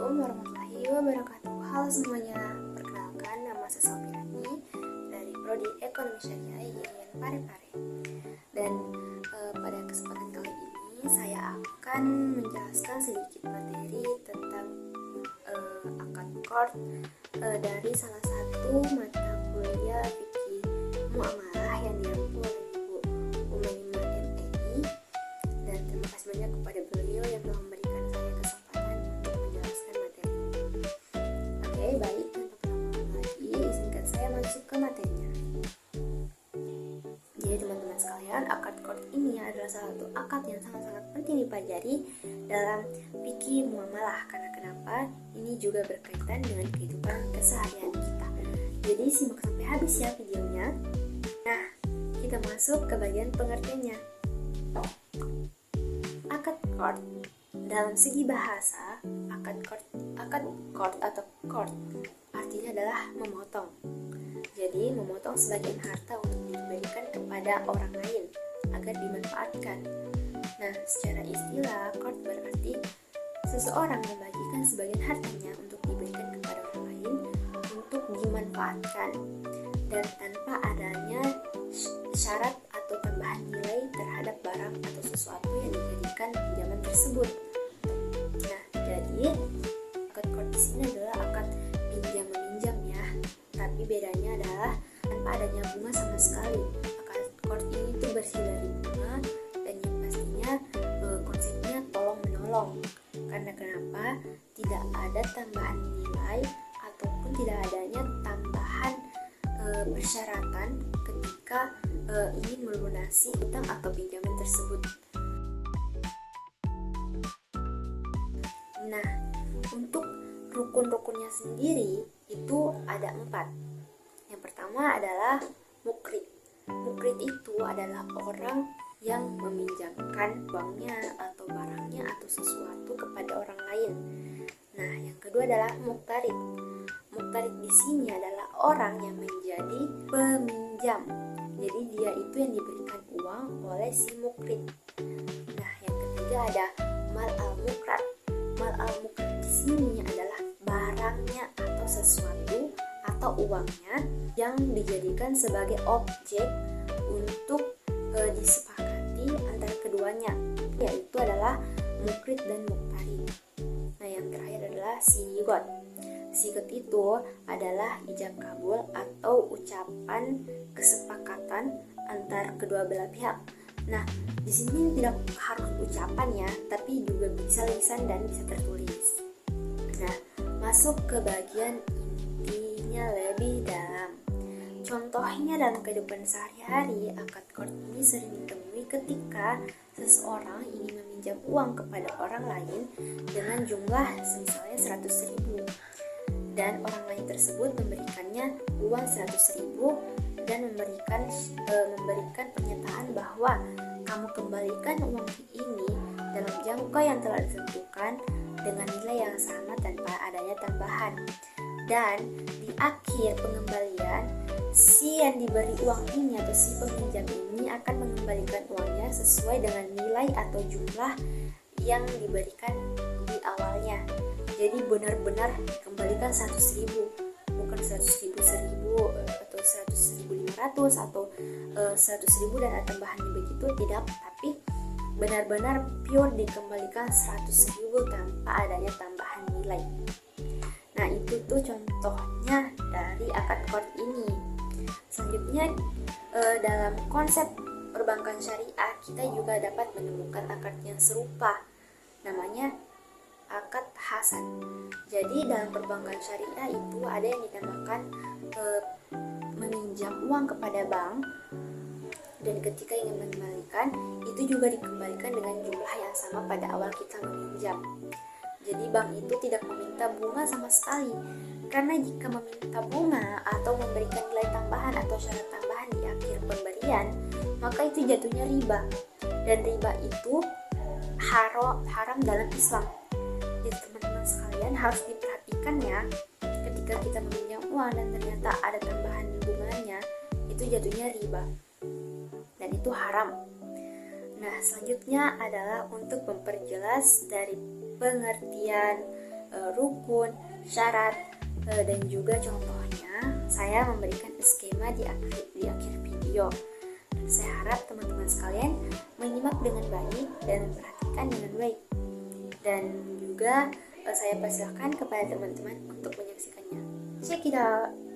Assalamualaikum warahmatullahi wabarakatuh. Halo semuanya, perkenalkan nama saya Sofirani dari Prodi Ekonomi Syariah IAIN Parepare. Dan pada kesempatan kali ini saya akan menjelaskan sedikit materi tentang akad qard dari salah satu mata kuliah fikih muamalah yang diampu oleh Ibu Umaymah MPI. Dan terima kasih banyak kepada beliau yang telah memberikan saya kesempatan untuk menjelaskan materi ini. Oke, baik, tanpa berlama-lama lagi, izinkan saya masuk ke materinya. Jadi teman-teman sekalian, akad qard ini adalah salah satu akad yang sangat-sangat penting dipelajari dalam fikih muamalah. Karena kenapa? Ini juga berkaitan dengan kehidupan keseharian kita. Jadi simak sampai habis ya videonya. Nah, kita masuk ke bagian pengertiannya. Akad qard dalam segi bahasa, akad qard atau qard artinya adalah memotong. Jadi memotong sebagian harta untuk diberikan kepada orang lain agar dimanfaatkan. Nah, secara istilah qard berarti seseorang membagikan sebagian hartanya untuk diberikan kepada orang lain untuk dimanfaatkan dan tanpa adanya syarat atau tambahan nilai terhadap barang atau sesuatu yang dijadikan pinjaman tersebut. Nah, jadi akad qard di sini adalah akad pinjam meminjam ya. Tapi bedanya adalah tanpa adanya bunga sama sekali. Akad qard ini tuh bersih dari bunga dan yang pastinya konsepnya tolong menolong. Karena kenapa? Tidak ada tambahan nilai ataupun tidak adanya tambahan persyaratan ketika ingin melunasi utang atau pinjaman tersebut. Nah, untuk rukun-rukunnya sendiri itu ada 4. Yang pertama adalah mukrid. Mukrid itu adalah orang yang meminjamkan uangnya atau barangnya atau sesuatu kepada orang lain. Nah, yang kedua adalah muktarid. Muktarid di sini adalah orang yang menjadi peminjam. Jadi dia itu yang diberikan uang oleh si mukrid. Nah, yang ketiga ada mal al-mukrad. Mal al-mukrad di sini adalah barangnya atau sesuatu atau uangnya yang dijadikan sebagai objek untuk disepakati antara keduanya, yaitu adalah mukrid dan muktarid. Nah, yang terakhir adalah sigot. Sigot itu adalah ijab kabul atau ucapan kesepakatan antar kedua belah pihak. Nah, di sini tidak harus ucapan ya, tapi juga bisa lisan dan bisa tertulis. Nah, masuk ke bagian intinya lebih dalam. Contohnya dalam kehidupan sehari-hari, akad qard ini sering ditemui ketika seseorang ingin meminjam uang kepada orang lain dengan jumlah misalnya 100.000 dan orang lain tersebut memberikannya uang 100.000 dan memberikan pernyataan bahwa kamu kembalikan uang ini dalam jangka yang telah ditentukan dengan nilai yang sama tanpa adanya tambahan. Dan di akhir pengembalian, si yang diberi uang ini atau si peminjam ini akan mengembalikan uangnya sesuai dengan nilai atau jumlah yang diberikan di awalnya. Jadi benar-benar dikembalikan 100.000, bukan 100.000 atau 100.500 atau 100.000 dan ada tambahannya begitu, tidak, tapi benar-benar pure dikembalikan 100.000 tanpa adanya tambahan nilai. Nah, itu tuh contohnya dari akad qard ini. Selanjutnya dalam konsep perbankan syariah kita juga dapat menemukan akad yang serupa, namanya akad hasan. Jadi dalam perbankan syariah itu ada yang dinamakan meminjam uang kepada bank, dan ketika ingin mengembalikan itu juga dikembalikan dengan jumlah yang sama pada awal kita meminjam. Jadi bank itu tidak meminta bunga sama sekali, karena jika meminta bunga atau memberikan nilai tambahan atau syarat tambahan di akhir pemberian, maka itu jatuhnya riba, dan riba itu haram dalam Islam. Jadi teman-teman sekalian harus diperhatikan ya, ketika kita meminjam uang dan ternyata ada tambahan bunganya, itu jatuhnya riba dan itu haram. Nah, selanjutnya adalah untuk memperjelas dari pengertian rukun, syarat, dan juga contohnya saya memberikan skema di akhir video. Saya harap teman-teman sekalian menyimak dengan baik dan memperhatikan dengan baik. Dan juga saya persilakan kepada teman-teman untuk menyaksikannya. Check it out.